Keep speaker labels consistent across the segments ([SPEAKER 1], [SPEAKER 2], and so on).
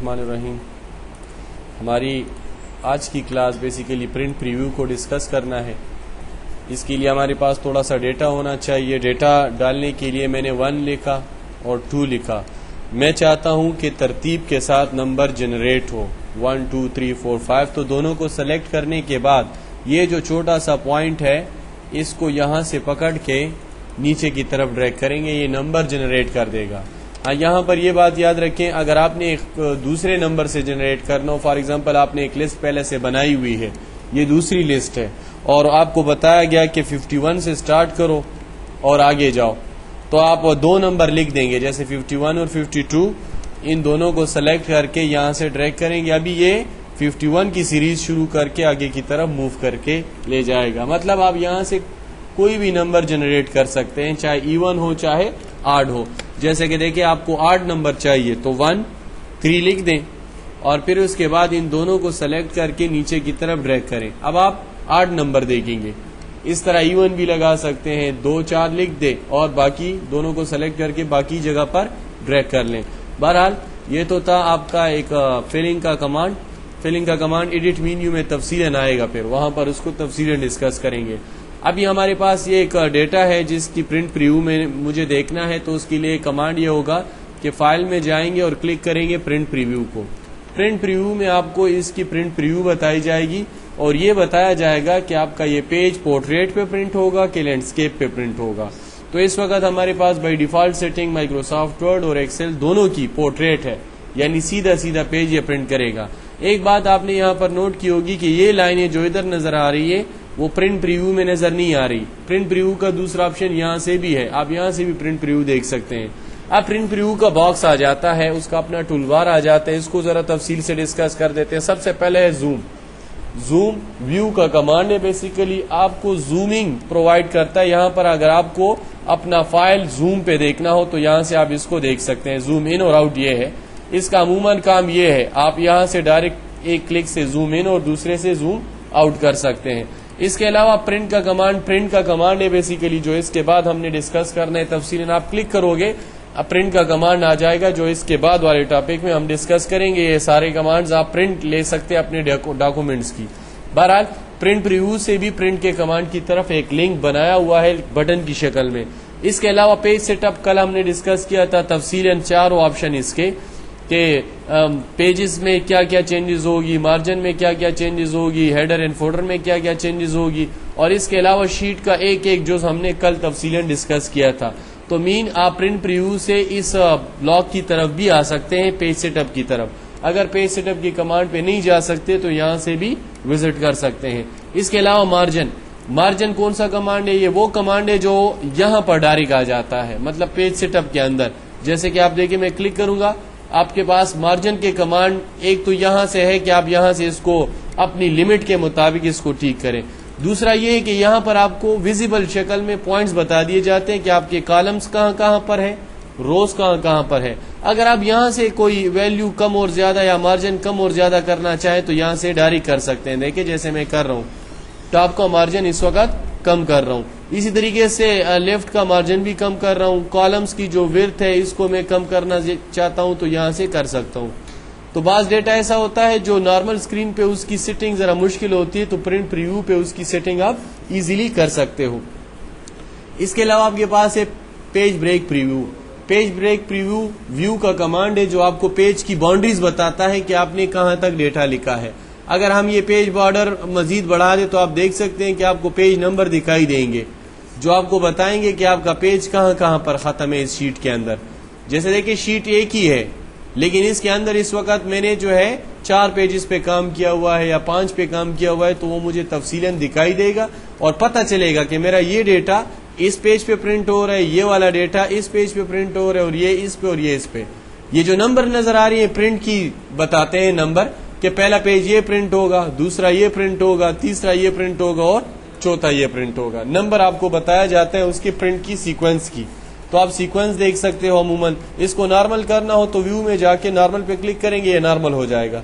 [SPEAKER 1] الرحمن الرحیم. ہماری آج کی کلاس بیسیکلی پرنٹ پریویو کو ڈسکس کرنا ہے. اس کے لیے ہمارے پاس تھوڑا سا ڈیٹا ہونا چاہیے. ڈیٹا ڈالنے کے لیے میں نے 1 لکھا اور 2 لکھا. میں چاہتا ہوں کہ ترتیب کے ساتھ نمبر جنریٹ ہو 1 2 3 4 5. تو دونوں کو سلیکٹ کرنے کے بعد یہ جو چھوٹا سا پوائنٹ ہے اس کو یہاں سے پکڑ کے نیچے کی طرف ڈریگ کریں گے, یہ نمبر جنریٹ کر دے گا. یہاں پر یہ بات یاد رکھیں, اگر آپ نے ایک دوسرے نمبر سے جنریٹ کرنا ہو, فار ایگزامپل آپ نے ایک لسٹ پہلے سے بنائی ہوئی ہے, یہ دوسری لسٹ ہے اور آپ کو بتایا گیا کہ 51 سے سٹارٹ کرو اور آگے جاؤ, تو آپ 2 نمبر لکھ دیں گے جیسے 51 اور 52. ان دونوں کو سلیکٹ کر کے یہاں سے ڈریگ کریں گے. ابھی یہ 51 کی سیریز شروع کر کے آگے کی طرف موو کر کے لے جائے گا. مطلب آپ یہاں سے کوئی بھی نمبر جنریٹ کر سکتے ہیں, چاہے ایون ہو چاہے آڈ ہو. جیسے کہ دیکھیں آپ کو 8 نمبر چاہیے تو 1 3 لکھ دیں اور پھر اس کے بعد ان دونوں کو سلیکٹ کر کے نیچے کی طرف ڈریگ کریں. اب آپ 8 نمبر دیکھیں گے. اس طرح ایون بھی لگا سکتے ہیں, 2 4 لکھ دیں اور باقی دونوں کو سلیکٹ کر کے باقی جگہ پر ڈریگ کر لیں. بہرحال یہ تو تھا آپ کا ایک فلنگ کا کمانڈ. فلنگ کا کمانڈ ایڈٹ مینیو میں تفصیلاً آئے گا, پھر وہاں پر اس کو تفصیلاً ڈسکس کریں گے. ابھی ہمارے پاس یہ ایک ڈیٹا ہے جس کی پرنٹ پریویو میں مجھے دیکھنا ہے, تو اس کے لیے کمانڈ یہ ہوگا کہ فائل میں جائیں گے اور کلک کریں گے پرنٹ پریویو کو. پرنٹ پریویو میں آپ کو اس کی پرنٹ پریویو بتائی جائے گی اور یہ بتایا جائے گا کہ آپ کا یہ پیج پورٹریٹ پہ پرنٹ ہوگا کہ لینڈسکیپ پہ پرنٹ ہوگا. تو اس وقت ہمارے پاس by default setting Microsoft Word اور ایکسل دونوں کی پورٹریٹ ہے, یعنی سیدھا سیدھا پیج یہ پرنٹ کرے گا. ایک بات آپ نے یہاں پر نوٹ کی ہوگی کہ یہ لائنیں جو ادھر نظر آ رہی ہے وہ پرنٹ پریویو میں نظر نہیں آ رہی. پرنٹ پریویو کا دوسرا آپشن یہاں سے بھی ہے, آپ یہاں سے بھی پرنٹ پریویو دیکھ سکتے ہیں. اب پرنٹ پریویو کا باکس آ جاتا ہے, اس کا اپنا ٹول بار آ جاتا ہے. اس کو ذرا تفصیل سے ڈسکس کر دیتے ہیں. سب سے پہلے ہے زوم. زوم ویو کا کمانڈ ہے, بیسیکلی آپ کو زومنگ پرووائڈ کرتا ہے. یہاں پر اگر آپ کو اپنا فائل زوم پہ دیکھنا ہو تو یہاں سے آپ اس کو دیکھ سکتے ہیں. زوم ان اور آؤٹ یہ ہے. اس کا عموماً کام یہ ہے, آپ یہاں سے ڈائریکٹ ایک کلک سے زوم ان اور دوسرے سے زوم آؤٹ کر سکتے ہیں. اس کے علاوہ پرنٹ کا کمانڈ ہے بیسیکلی, جو اس کے بعد ہم نے ڈسکس کرنا ہے تفصیلاً. آپ کلک کرو گے اب پرنٹ کا کمانڈ آ جائے گا, جو اس کے بعد والے ٹاپک میں ہم ڈسکس کریں گے. یہ سارے کمانڈز آپ پرنٹ لے سکتے ہیں اپنے ڈاکومنٹس کی. بہرحال پرنٹ پریویو سے بھی پرنٹ کے کمانڈ کی طرف ایک لنک بنایا ہوا ہے بٹن کی شکل میں. اس کے علاوہ پیج سیٹ اپ کل ہم نے ڈسکس کیا تھا تفصیلاً, 4 آپشن اس کے کہ پیجز میں کیا کیا چینجز ہوگی, مارجن میں کیا کیا چینجز ہوگی, ہیڈر اینڈ فوٹر میں کیا کیا چینجز ہوگی, اور اس کے علاوہ شیٹ کا ایک جو ہم نے کل تفصیلاً ڈسکس کیا تھا. تو آپ پرنٹ پریویو سے اس بلاک کی طرف بھی آ سکتے ہیں, پیج سیٹ اپ کی طرف. اگر پیج سیٹ اپ کی کمانڈ پہ نہیں جا سکتے تو یہاں سے بھی وزٹ کر سکتے ہیں. اس کے علاوہ مارجن کون سا کمانڈ ہے؟ یہ وہ کمانڈ ہے جو یہاں پر ڈائریکٹ آ جاتا ہے, مطلب پیج سیٹ اپ کے اندر. جیسے کہ آپ دیکھیں میں کلک کروں گا, آپ کے پاس مارجن کے کمانڈ ایک تو یہاں سے ہے کہ آپ یہاں سے اس کو اپنی لمٹ کے مطابق اس کو ٹھیک کریں. دوسرا یہ ہے کہ یہاں پر آپ کو ویزیبل شکل میں پوائنٹس بتا دیے جاتے ہیں کہ آپ کے کالمز کہاں پر ہے, روز کہاں پر ہے. اگر آپ یہاں سے کوئی ویلیو کم اور زیادہ یا مارجن کم اور زیادہ کرنا چاہیں تو یہاں سے ڈائریکٹ کر سکتے ہیں. دیکھیں جیسے میں کر رہا ہوں, ٹاپ کا مارجن اس وقت کم کر رہا ہوں. اسی طریقے سے لیفٹ کا مارجن بھی کم کر رہا ہوں. کالمز کی جو ورتھ ہے اس کو میں کم کرنا چاہتا ہوں تو یہاں سے کر سکتا ہوں. تو بعض ڈیٹا ایسا ہوتا ہے جو نارمل اسکرین پہ اس کی سیٹنگ ذرا مشکل ہوتی ہے, تو پرنٹ پریویو پہ اس کی سیٹنگ آپ ایزیلی کر سکتے ہو. اس کے علاوہ آپ کے پاس ہے page break preview. Page break preview view کا کمانڈ ہے جو آپ کو پیج کی باؤنڈریز بتاتا ہے کہ آپ نے کہاں تک ڈیٹا لکھا ہے. اگر ہم یہ پیج بارڈر مزید بڑھا دیں تو آپ دیکھ سکتے ہیں کہ آپ کو پیج نمبر دکھائی دیں گے جو آپ کو بتائیں گے کہ آپ کا پیج کہاں پر ختم ہے اس شیٹ کے اندر. جیسے دیکھیں شیٹ ایک ہی ہے لیکن اس کے اندر اس وقت میں نے جو ہے 4 پیجز پہ کام کیا ہوا ہے یا 5 پہ کام کیا ہوا ہے, تو وہ مجھے تفصیلاً دکھائی دے گا اور پتہ چلے گا کہ میرا یہ ڈیٹا اس پیج پہ پرنٹ ہو رہا ہے, یہ والا ڈیٹا اس پیج پہ پرنٹ ہو رہا ہے, اور یہ اس پہ اور یہ اس پہ. یہ جو نمبر نظر آ رہی ہے پرنٹ کی بتاتے ہیں نمبر, کہ پہلا پیج یہ پرنٹ ہوگا, دوسرا یہ پرنٹ ہوگا, تیسرا یہ پرنٹ ہوگا اور چوتھا یہ پرنٹ ہوگا. نمبر آپ کو بتایا جاتا ہے اس کے پرنٹ کی سیکوینس کی. تو آپ سیکوینس دیکھ سکتے ہو. عموماً اس کو نارمل کرنا ہو تو ویو میں جا کے نارمل پہ کلک کریں گے, یہ نارمل ہو جائے گا.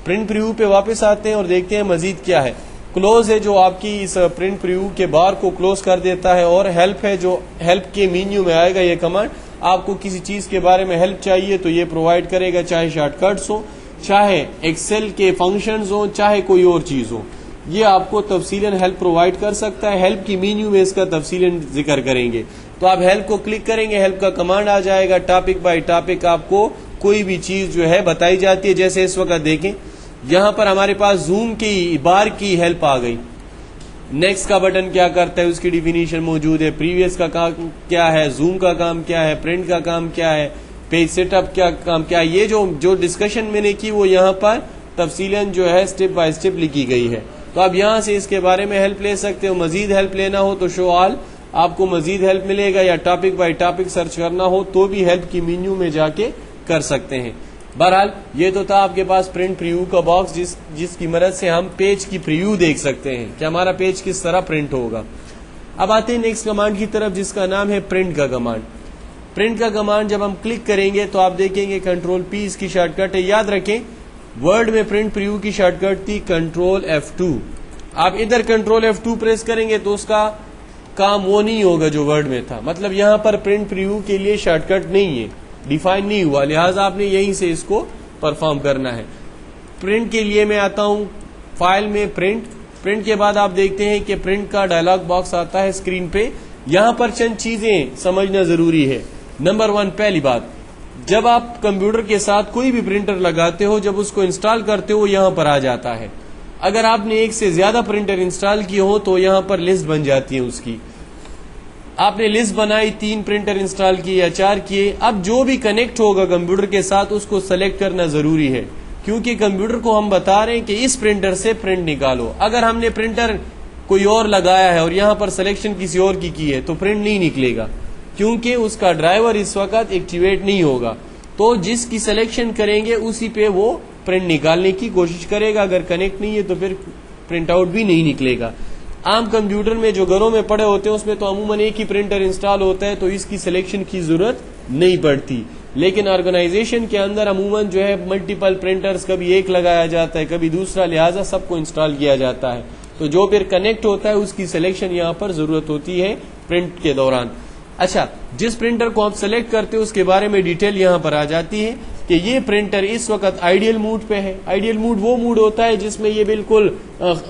[SPEAKER 1] پرنٹ پریویو پہ واپس آتے ہیں اور دیکھتے ہیں مزید کیا ہے. کلوز ہے جو آپ کی اس پرنٹ پریویو کے بار کو کلوز کر دیتا ہے, اور ہیلپ ہے جو ہیلپ کے مینیو میں آئے گا. یہ کمانڈ آپ کو کسی چیز کے بارے میں ہیلپ چاہیے تو یہ پرووائڈ کرے گا, چاہے شارٹ کٹس ہو چاہے ایکسل کے فنکشنز ہوں چاہے کوئی اور چیز ہو، یہ آپ کو تفصیلاً ہیلپ پرووائڈ کر سکتا ہے. ہیلپ کی مینیو میں اس کا تفصیلاً ذکر کریں گے. تو آپ ہیلپ کو کلک کریں گے، ہیلپ کا کمانڈ آ جائے گا، ٹاپک بائی ٹاپک آپ کو کوئی بھی چیز جو ہے بتائی جاتی ہے. جیسے اس وقت دیکھیں یہاں پر ہمارے پاس زوم کی بار کی ہیلپ آ گئی. نیکسٹ کا بٹن کیا کرتا ہے اس کی ڈیفینیشن موجود ہے. پریویس کا کام کیا ہے، زوم کا کام کیا ہے، پرنٹ کا کام کیا ہے، پیج سیٹ اپ کیا کام کیا ہے. یہ جو ڈسکشن میں نے کی وہ یہاں پر تفصیلاً جو ہے اسٹیپ بائی اسٹیپ لکھی گئی ہے. تو آپ یہاں سے اس کے بارے میں ہیلپ لے سکتے ہو. مزید ہیلپ لینا ہو تو شو آل آپ کو مزید ہیلپ ملے گا، یا ٹاپک بائی ٹاپک سرچ کرنا ہو تو بھی ہیلپ کی مینیو میں جا کے کر سکتے ہیں. بہرحال یہ تو تھا آپ کے پاس پرنٹ پریویو کا باکس جس کی مدد سے ہم پیج کی پریویو دیکھ سکتے ہیں کہ ہمارا پیج کس طرح پرنٹ ہوگا. اب آتے ہیں نیکسٹ کمانڈ کی طرف جس کا نام ہے پرنٹ کا کمانڈ. پرنٹ کا کمانڈ جب ہم کلک کریں گے تو آپ دیکھیں گے کنٹرول پی اس کی شارٹ کٹ ہے. یاد رکھیں ورڈ میں پرنٹ پریویو کی شارٹ کٹ تھی کنٹرول F2. آپ ادھر کنٹرول F2 پریس کریں گے تو اس کا کام وہ نہیں ہوگا جو ورڈ میں تھا. مطلب یہاں پر پرنٹ پریویو کے لیے شارٹ کٹ نہیں ہے، ڈیفائن نہیں ہوا، لہٰذا آپ نے یہیں سے اس کو پرفارم کرنا ہے. پرنٹ کے لیے میں آتا ہوں فائل میں پرنٹ کے بعد آپ دیکھتے ہیں کہ پرنٹ کا ڈائلاگ باکس آتا ہے اسکرین پہ. یہاں پر چند چیزیں سمجھنا ضروری ہے. نمبر 1 پہلی بات، جب آپ کمپیوٹر کے ساتھ کوئی بھی پرنٹر لگاتے ہو جب اس کو انسٹال کرتے ہو یہاں پر آ جاتا ہے. اگر آپ نے ایک سے زیادہ پرنٹر انسٹال کیے ہو تو یہاں پر لسٹ بن جاتی ہے اس کی. آپ نے لسٹ بنائی 3 پرنٹر انسٹال کیے یا 4 کیے، اب جو بھی کنیکٹ ہوگا کمپیوٹر کے ساتھ اس کو سلیکٹ کرنا ضروری ہے، کیونکہ کمپیوٹر کو ہم بتا رہے ہیں کہ اس پرنٹر سے پرنٹ نکالو. اگر ہم نے پرنٹر کوئی اور لگایا ہے اور یہاں پر سلیکشن کسی اور کی ہے تو پرنٹ نہیں نکلے گا، کیونکہ اس کا ڈرائیور اس وقت ایکٹیویٹ نہیں ہوگا. تو جس کی سلیکشن کریں گے اسی پہ وہ پرنٹ نکالنے کی کوشش کرے گا. اگر کنیکٹ نہیں ہے تو پھر پرنٹ آؤٹ بھی نہیں نکلے گا. عام کمپیوٹر میں جو گھروں میں پڑے ہوتے ہیں اس میں تو عموماً ایک ہی پرنٹر انسٹال ہوتا ہے تو اس کی سلیکشن کی ضرورت نہیں پڑتی. لیکن آرگنائزیشن کے اندر عموماً جو ہے ملٹیپل پرنٹرز، کبھی ایک لگایا جاتا ہے کبھی دوسرا، لہٰذا سب کو انسٹال کیا جاتا ہے. تو جو پھر کنیکٹ ہوتا ہے اس کی سلیکشن یہاں پر ضرورت ہوتی ہے پرنٹ کے دوران. اچھا، جس پرنٹر کو آپ سلیکٹ کرتے ہو اس کے بارے میں ڈیٹیل یہاں پر آ جاتی ہے کہ یہ پرنٹر اس وقت آئیڈیل موڈ پہ ہے. آئیڈیل موڈ وہ موڈ ہوتا ہے جس میں یہ بالکل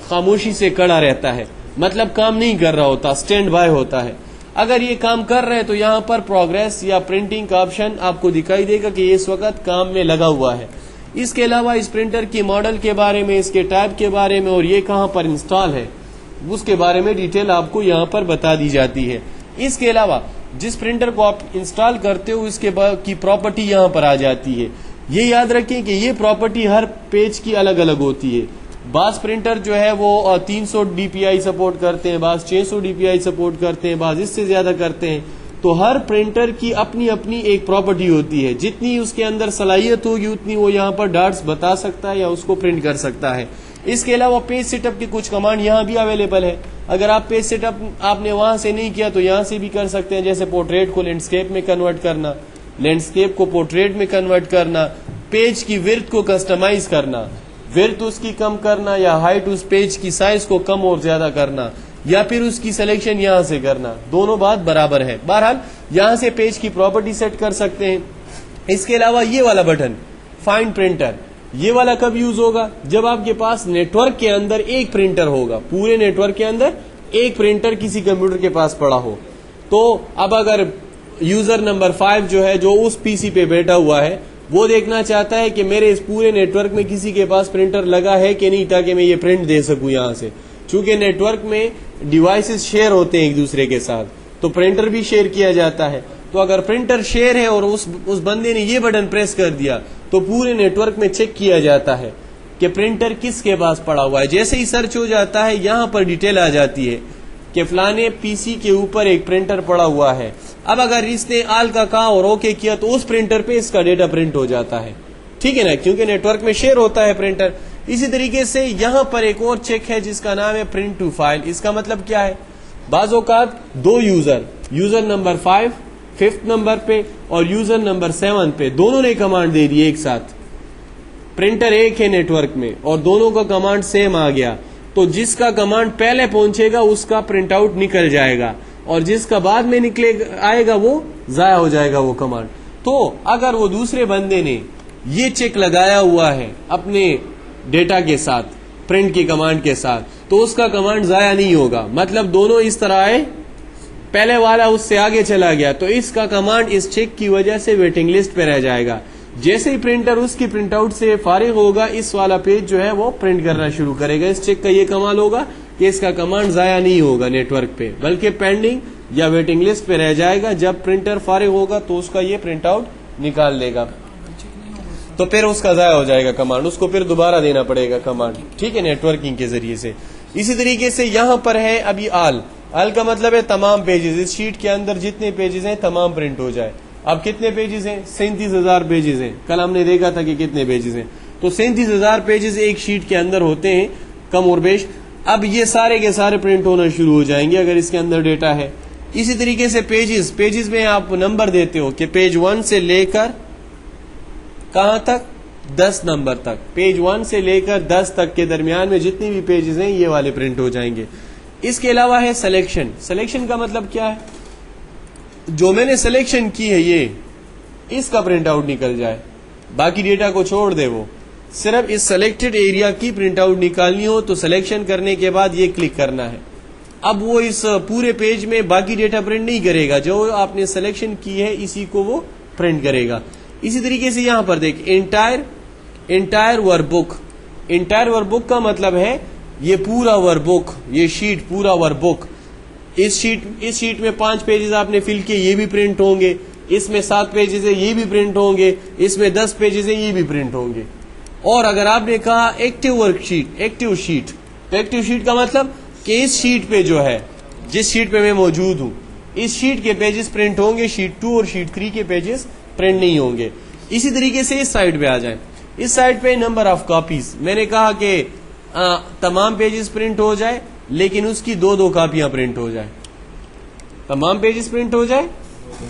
[SPEAKER 1] خاموشی سے کھڑا رہتا ہے، مطلب کام نہیں کر رہا ہوتا، اسٹینڈ بائی ہوتا ہے. اگر یہ کام کر رہے ہیں تو یہاں پر پروگریس یا پرنٹنگ کا آپشن آپ کو دکھائی دے گا کہ یہ اس وقت کام میں لگا ہوا ہے. اس کے علاوہ اس پرنٹر کی ماڈل کے بارے میں، اس کے ٹائپ کے بارے میں اور یہ کہاں پر انسٹال ہے اس کے بارے میں ڈیٹیل آپ کو یہاں پر بتا دی جاتی ہے. اس کے علاوہ جس پرنٹر کو آپ انسٹال کرتے ہو اس کے کی پراپرٹی یہاں پر آ جاتی ہے. یہ یاد رکھیں کہ یہ پراپرٹی ہر پیج کی الگ الگ ہوتی ہے. بعض پرنٹر جو ہے وہ 300 DPI سپورٹ کرتے ہیں، بعض 600 DPI سپورٹ کرتے ہیں، بعض اس سے زیادہ کرتے ہیں. تو ہر پرنٹر کی اپنی اپنی ایک پراپرٹی ہوتی ہے، جتنی اس کے اندر صلاحیت ہوگی اتنی وہ یہاں پر ڈاٹس بتا سکتا ہے یا اس کو پرنٹ کر سکتا ہے. اس کے علاوہ پیج سیٹ اپ کی کچھ کمانڈ یہاں بھی اویلیبل ہے. اگر آپ پیج سیٹ اپ آپ نے وہاں سے نہیں کیا تو یہاں سے بھی کر سکتے ہیں، جیسے پورٹریٹ کو لینڈسکیپ میں کنورٹ کرنا، لینڈسکیپ کو پورٹریٹ میں کنورٹ کرنا، پیج کی ورڈ کو کسٹمائز کرنا، ورڈ اس کی کم کرنا یا ہائٹ اس پیج کی سائز کو کم اور زیادہ کرنا، یا پھر اس کی سلیکشن یہاں سے کرنا. دونوں بات برابر ہے. بہرحال یہاں سے پیج کی پراپرٹی سیٹ کر سکتے ہیں. اس کے علاوہ یہ والا بٹن فائنڈ پرنٹر، یہ والا کب یوز ہوگا؟ جب آپ کے پاس نیٹ ورک کے اندر ایک پرنٹر ہوگا، پورے نیٹ ورک کے اندر ایک پرنٹر کسی کمپیوٹر کے پاس پڑا ہو. تو اب اگر یوزر نمبر 5 جو ہے جو اس پی سی پہ بیٹھا ہوا ہے وہ دیکھنا چاہتا ہے کہ میرے اس پورے نیٹ ورک میں کسی کے پاس پرنٹر لگا ہے کہ نہیں، تاکہ میں یہ پرنٹ دے سکوں یہاں سے. چونکہ نیٹ ورک میں ڈیوائسز شیئر ہوتے ہیں ایک دوسرے کے ساتھ تو پرنٹر بھی شیئر کیا جاتا ہے. تو اگر پرنٹر شیئر ہے اور اس بندے نے یہ بٹن پریس کر دیا تو پورے نیٹ ورک میں چیک کیا جاتا ہے کہ پرنٹر کس کے پاس پڑا ہوا ہے. جیسے ہی سرچ ہو جاتا ہے یہاں پر ڈیٹیل آ جاتی ہے کہ فلانے پی سی کے اوپر ایک پرنٹر پڑا ہوا ہے. اب اگر اس نے آل کا کہا اور اوکے کیا تو اس پرنٹر پہ اس کا ڈیٹا پرنٹ ہو جاتا ہے. ٹھیک ہے نا، کیونکہ نیٹ ورک میں شیئر ہوتا ہے پرنٹر. اسی طریقے سے یہاں پر ایک اور چیک ہے جس کا نام ہے پرنٹ ٹو فائل. اس کا مطلب کیا ہے؟ بعض اوقات دو یوزر نمبر 5 5th نمبر پہ اور یوزر نمبر 7 پہ دونوں نے کمانڈ دے دی ایک ساتھ. پرنٹر ایک ہے نیٹ ورک میں اور دونوں کا کمانڈ سیم آ گیا تو جس کا کمانڈ پہلے پہنچے گا اس کا پرنٹ آؤٹ نکل جائے گا اور جس کا بعد میں آئے گا وہ ضائع ہو جائے گا وہ کمانڈ. تو اگر وہ دوسرے بندے نے یہ چیک لگایا ہوا ہے اپنے ڈیٹا کے ساتھ، پرنٹ کی کمانڈ کے ساتھ، تو اس کا کمانڈ ضائع نہیں ہوگا. مطلب دونوں اس طرح آئے، پہلے والا اس سے آگے چلا گیا تو اس کا کمانڈ اس چیک کی وجہ سے ویٹنگ لسٹ پہ رہ جائے گا. جیسے ہی پرنٹر اس کی پرنٹ آؤٹ سے فارغ ہوگا، اس والا پیج جو ہے وہ پرنٹ کرنا شروع کرے گا. اس چیک کا یہ کمال ہوگا کہ اس کا کمانڈ ضائع نہیں ہوگا نیٹ ورک پہ، بلکہ پینڈنگ یا ویٹنگ لسٹ پہ رہ جائے گا. جب پرنٹر فارغ ہوگا تو اس کا یہ پرنٹ آؤٹ نکال دے گا، تو پھر اس کا ضائع ہو جائے گا کمانڈ، اس کو پھر دوبارہ دینا پڑے گا کمانڈ، ٹھیک ہے، نیٹ ورکنگ کے ذریعے سے. اسی طریقے سے یہاں پر ہے ابھی آل کا مطلب ہے تمام پیجز، اس شیٹ کے اندر جتنے پیجز ہیں تمام پرنٹ ہو جائے. اب کتنے پیجز ہیں؟ 37,000 پیجز ہیں. کل ہم نے دیکھا تھا کہ کتنے پیجز ہیں، تو 37,000 پیجز ایک شیٹ کے اندر ہوتے ہیں کم اور بیش. اب یہ سارے کے سارے پرنٹ ہونا شروع ہو جائیں گے اگر اس کے اندر ڈیٹا ہے. اسی طریقے سے پیجز میں آپ نمبر دیتے ہو کہ پیج 1 سے لے کر کہاں تک؟ 10 نمبر تک. پیج 1 سے لے کر 10 تک کے درمیان میں جتنے بھی پیجز ہیں یہ والے پرنٹ ہو جائیں گے. اس کے علاوہ ہے سلیکشن کا مطلب کیا ہے؟ جو میں نے سلیکشن کی ہے یہ اس کا پرنٹ آؤٹ نکل جائے، باقی ڈیٹا کو چھوڑ دے، وہ صرف اس سلیکٹڈ ایریا کی پرنٹ آؤٹ نکالنی ہو تو سلیکشن کرنے کے بعد یہ کلک کرنا ہے. اب وہ اس پورے پیج میں باقی ڈیٹا پرنٹ نہیں کرے گا، جو آپ نے سلیکشن کی ہے اسی کو وہ پرنٹ کرے گا. اسی طریقے سے یہاں پر دیکھ انٹائر ورک بک. انٹائر ورک بک کا مطلب ہے یہ پورا ورک بک، یہ شیٹ پورا ورک بک. اس شیٹ میں 5 پیجز آپ نے فل کیے، یہ بھی پرنٹ ہوں گے. اس میں 7 پیجز ہیں، یہ بھی پرنٹ ہوں گے. اس میں 10 پیجز ہیں، یہ بھی پرنٹ ہوں گے. اور اگر آپ نے کہا active work sheet, active sheet, تو ایکٹیو شیٹ کا مطلب کہ اس شیٹ پہ جو ہے، جس شیٹ پہ میں موجود ہوں، اس شیٹ کے پیجز پرنٹ ہوں گے، شیٹ 2 اور شیٹ 3 کے پیجز پرنٹ نہیں ہوں گے. اسی طریقے سے اس سائڈ پہ آ جائیں. اس سائڈ پہ نمبر آف کاپیز، میں نے کہا کہ تمام پیجز پرنٹ ہو جائے لیکن اس کی 2 کاپیاں پرنٹ ہو جائے. تمام پیجز پرنٹ ہو جائے،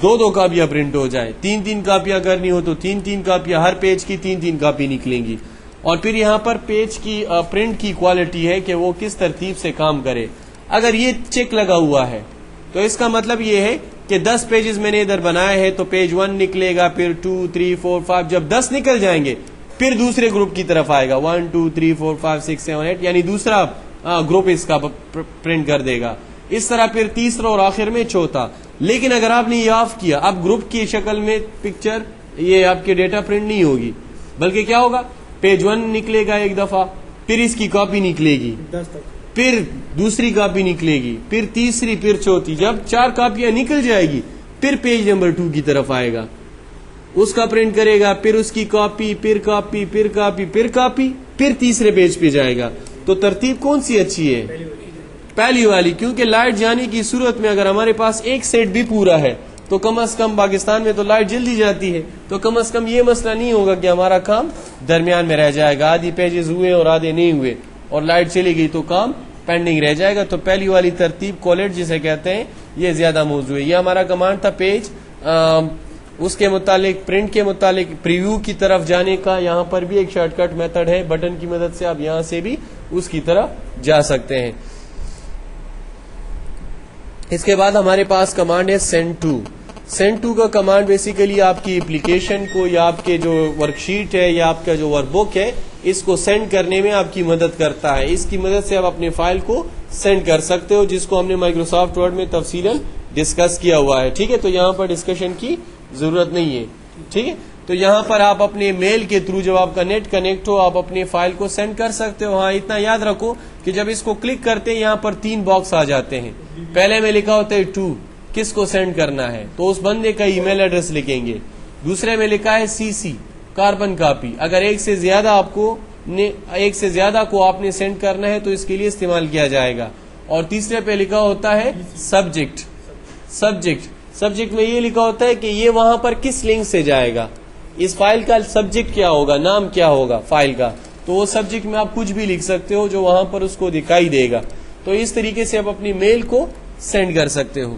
[SPEAKER 1] 2 کاپیاں پرنٹ ہو جائے. 3 کاپیاں کرنی ہو تو 3 کاپیاں، ہر پیج کی 3 کاپی نکلیں گی. اور پھر یہاں پر پیج کی پرنٹ کی کوالٹی ہے کہ وہ کس ترتیب سے کام کرے. اگر یہ چیک لگا ہوا ہے تو اس کا مطلب یہ ہے کہ 10 پیجز میں نے ادھر بنائے ہیں تو پیج 1 نکلے گا، پھر 2 3 4 5. جب 10 نکل جائیں گے پھر دوسرے گروپ کی طرف آئے گا، 1 2 3 4 5 6 7 8، یعنی دوسرا گروپ اس کا پرنٹ کر دے گا. اس طرح پھر تیسرا اور آخر میں چوتھا. لیکن اگر آپ نے یہ آف کیا، اب گروپ کی شکل میں پکچر یہ آپ کے ڈیٹا پرنٹ نہیں ہوگی، بلکہ کیا ہوگا؟ پیج 1 نکلے گا ایک دفعہ، پھر اس کی کاپی نکلے گی، پھر دوسری کاپی نکلے گی، پھر تیسری، پھر چوتھی. جب 4 کاپیاں نکل جائے گی پھر پیج نمبر 2 کی طرف آئے گا، اس کا پرنٹ کرے گا، پھر اس کی کاپی، پھر کاپی، پھر کاپی، پھر کاپی، پھر تیسرے پیج پہ جائے گا. تو ترتیب کون سی اچھی ہے؟ پہلی والی. کیونکہ لائٹ جانے کی صورت میں اگر ہمارے پاس ایک سیٹ بھی پورا ہے تو کم از کم پاکستان میں تو لائٹ جلدی جاتی ہے، تو کم از کم یہ مسئلہ نہیں ہوگا کہ ہمارا کام درمیان میں رہ جائے گا، آدھی پیجز ہوئے اور آدھے نہیں ہوئے اور لائٹ چلی گئی تو کام پینڈنگ رہ جائے گا. تو پہلی والی ترتیب کولیٹ جسے کہتے ہیں یہ زیادہ موضوع ہے. یہ ہمارا کمانڈ تھا پیج اس کے متعلق، پرنٹ کے متعلق پریویو کی طرف جانے کا. یہاں پر بھی ایک شارٹ کٹ میتھڈ ہے، بٹن کی مدد سے آپ یہاں سے بھی اس کی طرف جا سکتے ہیں. اس کے بعد ہمارے پاس کمانڈ ہے سینڈ ٹو کا کمانڈ بیسیکلی آپ کی اپلیکیشن کو یا آپ کے جو ورک شیٹ ہے یا آپ کا جو ورک بک ہے اس کو سینڈ کرنے میں آپ کی مدد کرتا ہے. اس کی مدد سے آپ اپنے فائل کو سینڈ کر سکتے ہو، جس کو ہم نے مائکروسافٹ ورڈ میں تفصیلاً ڈسکس کیا ہوا ہے. ٹھیک ہے، تو یہاں پر ڈسکشن کی ضرورت نہیں ہے. ٹھیک ہے، تو یہاں پر آپ اپنے میل کے تھرو جب آپ کا نیٹ کنیکٹ ہو آپ اپنے فائل کو سینڈ کر سکتے ہو. ہاں اتنا یاد رکھو کہ جب اس کو کلک کرتے ہیں یہاں پر 3 باکس آ جاتے ہیں. پہلے میں لکھا ہوتا ہے ٹو، کس کو سینڈ کرنا ہے تو اس بندے کا ای میل ایڈریس لکھیں گے. دوسرے میں لکھا ہے CC، کاربن کاپی. اگر ایک سے زیادہ کو آپ نے سینڈ کرنا ہے تو اس کے لیے استعمال کیا جائے گا. اور تیسرے پہ لکھا ہوتا ہے سبجیکٹ میں یہ لکھا ہوتا ہے کہ یہ وہاں پر کس لنک سے جائے گا، اس فائل کا سبجیکٹ کیا ہوگا، نام کیا ہوگا فائل کا. تو وہ سبجیکٹ میں آپ کچھ بھی لکھ سکتے ہو جو وہاں پر اس کو دکھائی دے گا. تو اس طریقے سے آپ اپنی میل کو سینڈ کر سکتے ہو.